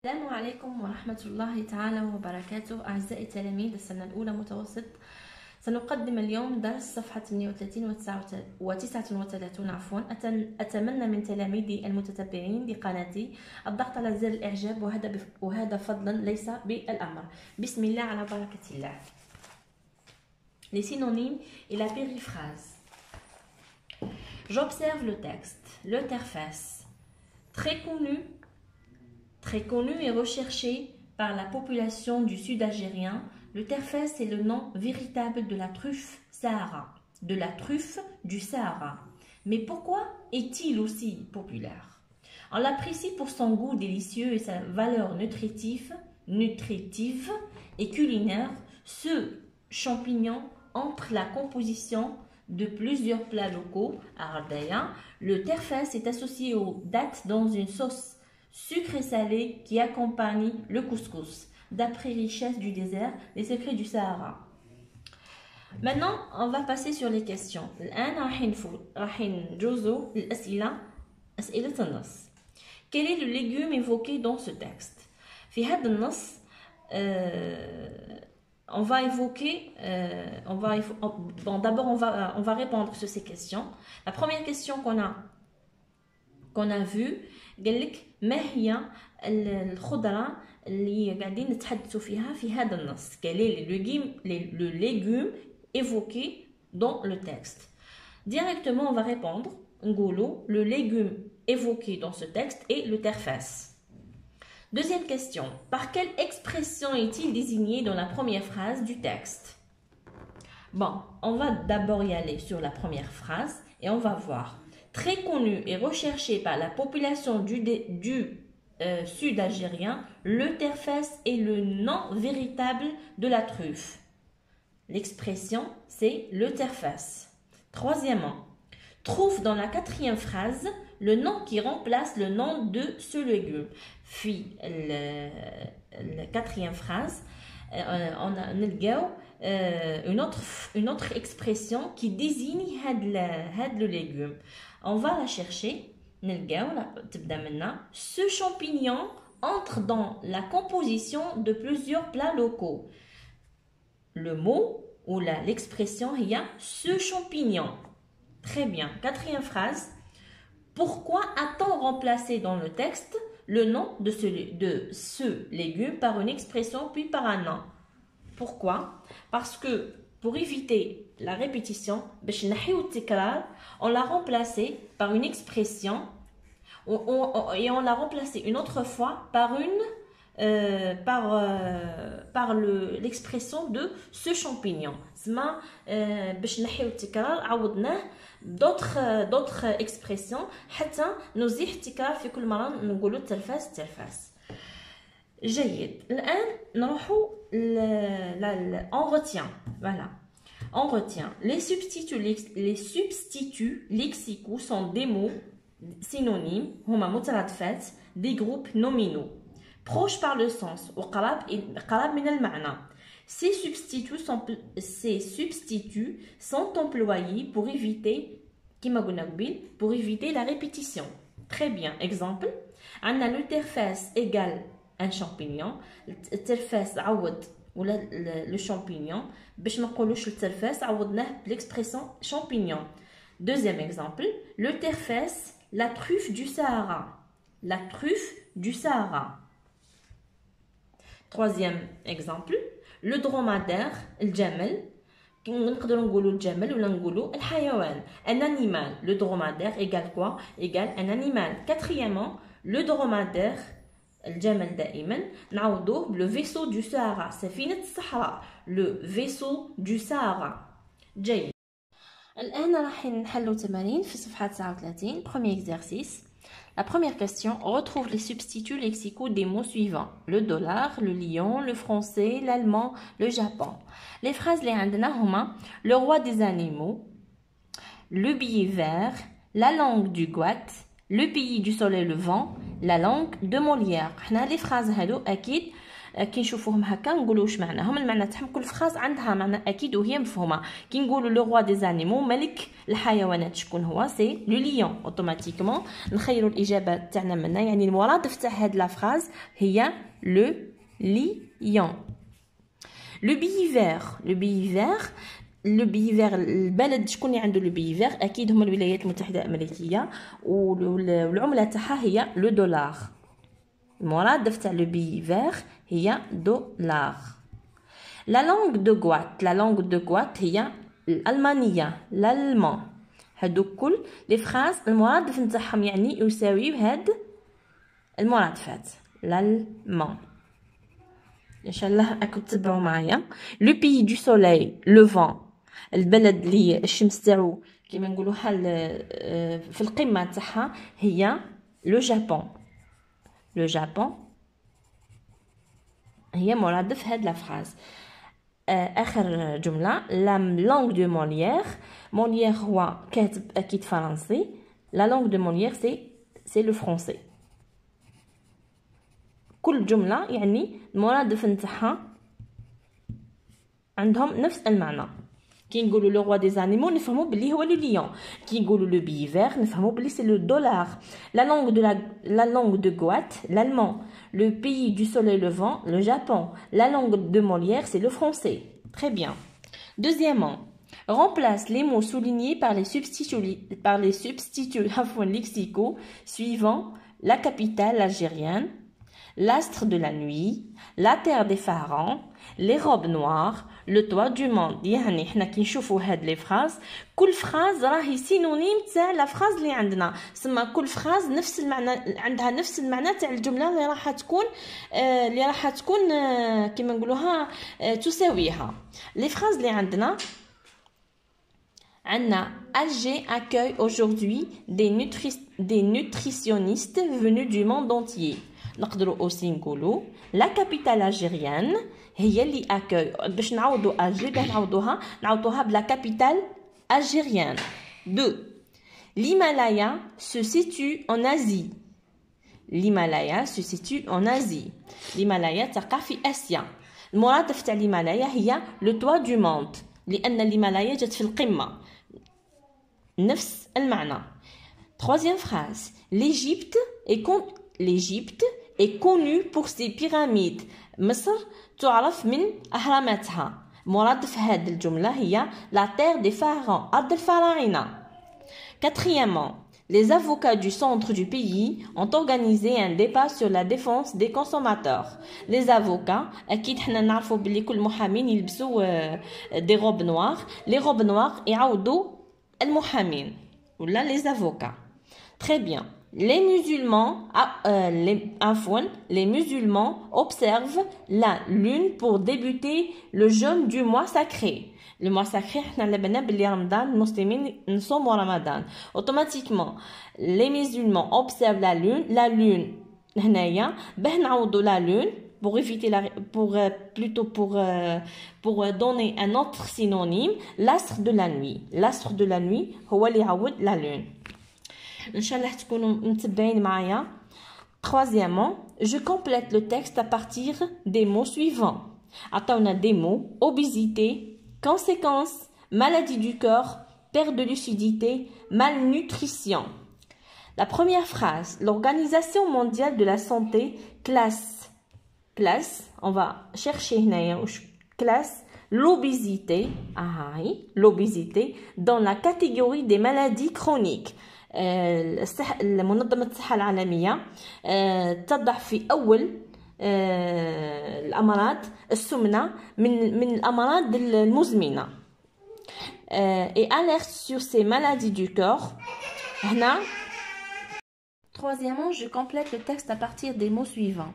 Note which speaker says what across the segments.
Speaker 1: السلام عليكم ورحمة الله تعالى وبركاته. أعزائي التلاميذ السنة الأولى متوسط، سنقدم اليوم درس صفحة 38 و 39 أتمنى من تلاميذي المتتبعين لقناتي الضغط على زر الإعجاب، وهذا فضلا ليس بالأمر. بسم الله على بركة الله. Les synonymes et la périphrase. J'observe le texte, l'interface. Très connu et recherché par la population du sud algérien, le terfès est le nom véritable de la truffe Sahara, de la truffe du Sahara. Mais pourquoi est-il aussi populaire? On l'apprécie pour son goût délicieux et sa valeur nutritive et culinaire. Ce champignon entre la composition de plusieurs plats locaux à Ardaya. Le terfès est associé aux dattes dans une sauce sucré salé qui accompagne le couscous. D'après richesse du désert, les secrets du Sahara. Maintenant, on va passer sur les questions. Quel est le légume évoqué dans ce texte? On va évoquer, d'abord on va répondre sur ces questions. La première question qu'on a vue, قال لك ما هي الخضرة اللي قاعدين نتحدثوا فيها في هذا النص؟ quel est le légume évoqué dans le texte? Directement on va répondre نقولوا le légume évoqué dans ce texte est le terfès. Deuxième question, par quelle expression est-il désigné dans la première phrase du texte? Bon, on va d'abord y aller sur la première phrase et on va voir. Très connu et recherché par la population du sud algérien, le terfès est le nom véritable de la truffe. L'expression, c'est le terfès. Troisièmement, trouve dans la quatrième phrase le nom qui remplace le nom de ce légume. Puis, la quatrième phrase, on a une autre expression qui désigne le légume. On va la chercher. Ce champignon entre dans la composition de plusieurs plats locaux. Le mot ou l'expression il y a ce champignon. Très bien. Quatrième phrase. Pourquoi a-t-on remplacé dans le texte le nom de ce légume par une expression puis par un nom? Pourquoi? Parce que pour éviter la répétition, on l'a remplacé par une expression et on l'a remplacé une autre fois par l'expression de ce champignon. D'autres expressions حتى نزيح التكرار في كل مرة نقولوا الترفاس. جيد. الآن نروحوا on retient. Voilà. On retient. Les substituts lexicaux sont des mots synonymes, هما مترادفات, des groupes nominaux, proches par le sens, وقراب من المعنى. Ces substituts sont employés pour éviter la répétition. Très bien. Exemple, on a le terfès égale un champignon. Le terfès عوض ولا le champignon. باش ما نقولوش الترفاس عوضناه l'expression champignon. Deuxième exemple, le terfès, la truffe du Sahara. La truffe du Sahara. Troisième exemple, le dromadaire, الجمل. نقدروا نقولوا الجمل ولا نقولوا الحيوان. Un animal. Le dromadaire égale quoi? Égale un animal. Quatrièmement, le dromadaire, الجمل دائما نعوضوه le vaisseau du Sahara. سفينة الصحراء. Le vaisseau du Sahara. جيد. الآن راح نحلوا تمارين في صفحة 39. Premier exercice. La première question, on retrouve les substituts lexicaux des mots suivants. Le dollar, le lion, le français, l'allemand, le japon. Les phrases les عندنا هما le roi des animaux, le billet vert, la langue du Gouat, le pays du soleil levant, la langue de Molière. حنا لي فراز هادو اكيد كي نشوفوهم هكا نقولوا واش معناهم. المعنى تاعهم كل فراز عندها معنى اكيد وهي مفهومه. كي نقولوا لو روا دي زانيمو ملك الحيوانات شكون هو؟ سي لو ليون. اوتوماتيكمون نخيروا الاجابه تاعنا منها، يعني المرادف تاع هاد لا فراز هي لو ليون. لو بيفير، لو بيفير، لو بيفير البلد شكون اللي عنده لو بيفير؟ اكيد هما الولايات المتحده الامريكيه، والعمله تاعها هي لو دولار. المرادف تاع لو بيفير هي دولار. لا لونغ دو غوات، لا لونغ دو غوات هي الالمانيه، الالمان. هادو كل لي فراز المرادف نتاعهم يعني يساويو هاد المرادفات. الالمان ان شاء الله راكم تتبعوا معايا. لو بيي دو سوليل لوفون، البلد اللي الشمس تاعو كيما نقولوها في القمه تاعها هي لو جابون. لو جابون هي مرادف هاد لا فراز. اخر جمله لا لونغ دو موليير. موليير هو كاتب اكيد فرنسي. لا لونغ دو موليير سي لو فرونسي. كل جمله يعني المرادف نتاعها عندهم نفس المعنى. كي نقولوا لو روا دي زانيمو نفهموا بلي هو لو ليون. كي نقولوا لو بيفير نفهموا بلي سي لو دولار. لا langue de Goat, l'allemand. Le pays du soleil levant, le Japon. La langue de Molière, c'est le français. Très bien. Deuxièmement, remplace les mots soulignés par les substituts lexicaux suivant la capitale algérienne, l'astre de la nuit, la terre des pharaons, les robes noires, le toit du monde. يعني حنا كي نشوفوا هاد لي فراز كل فراز راهي سينونيم تاع لا فراز اللي عندنا. سما كل فراز نفس المعنى، عندها نفس المعنى تاع الجمله اللي راح تكون كيما نقولوها تساويها. لي فراز اللي عندنا Alger accueille aujourd'hui des nutritionnistes venus du monde entier. نقدروا aussi نقولوا la capitale algérienne هي اللي accueille. باش نعوضوا Alger باش نعوضوها بلا capitale algérienne. 2. L'Himalaya se situe en Asie. l'Himalaya se situe en Asie. l'Himalaya تقع في آسيا. المرادف تاع الهيمالايا هي le toit du monde لأن الهيمالايا جات في القمة. نفس المعنى. Troisième phrase. L'Égypte est connue pour ses pyramides. مصر تعرف من أهراماتها. مرادف هذه الجملة هي la terre des pharaons، أرض الفراعنة. Quatrièmement, les avocats du centre du pays ont organisé un débat sur la défense des consommateurs. Les avocats, أكيد حنا نعرفوا بلي كل محامين يلبسوا des robes noires. Les robes noires يعوضوا المحامين ولا les avocats. Très bien. Les musulmans observent la lune pour débuter le jeûne du mois sacré. Le mois sacré, حنا على بالنا بلي رمضان المسلمين نصوموا رمضان. Automatiquement, les musulmans observent la lune هنايا باه نعوضوا la lune pour éviter pour donner un autre synonyme, l'astre de la nuit. L'astre de la nuit هو اللي يعوض la lune. إن شاء الله تكونوا متبعين معايا. Troisièmement, je complète le texte à partir des mots suivants. عطاونا des mots: obésité, conséquences, maladie du cœur, perte de lucidité, malnutrition. La première phrase, l'Organisation mondiale de la santé classe, on va chercher classe l'obésité, dans la catégorie des maladies chroniques. منظمة الصحة العالمية تضع في أول الأمراض السمنة من الأمراض المزمنة. Et alerte sur ces maladies du cœur. هنا Troisièmement, je complète le texte à partir des mots suivants.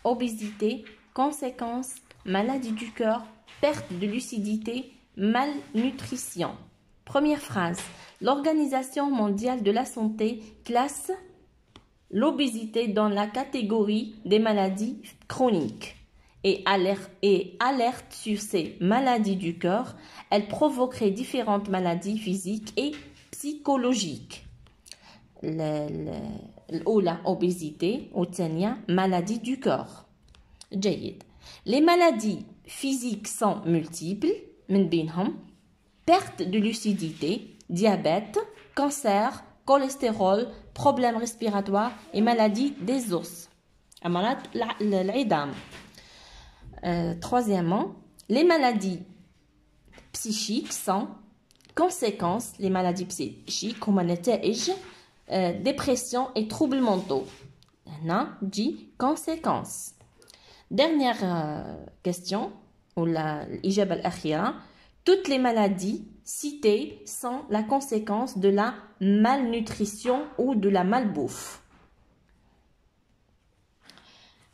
Speaker 1: Obésité, conséquences, maladie du cœur, perte de lucidité, malnutrition. Première phrase. L'Organisation mondiale de la santé classe l'obésité dans la catégorie des maladies chroniques et alerte sur ces maladies du cœur. Elle provoquerait différentes maladies physiques et psychologiques. الأولى obésité والثانية maladie du corps. جيد. Les maladies physiques sont multiples من بينهم perte de lucidité, diabète, cancer, cholestérol, problèmes respiratoires et maladie des os. أمراض العظام. Troisièmement, les maladies psychiques sont conséquences. Les maladies psychiques هما نتائج dépression et troubles mentaux. هنا dit conséquences. Dernière question ou الإجابة الأخيرة. Toutes les maladies citées sont la conséquence de la malnutrition ou de la malbouffe.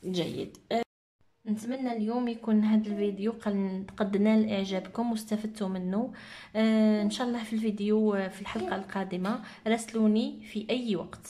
Speaker 1: جيد. نتمنى اليوم يكون هذا الفيديو قد نال اعجابكم واستفدتوا منه. ان شاء الله في الفيديو في الحلقة القادمة راسلوني في اي وقت.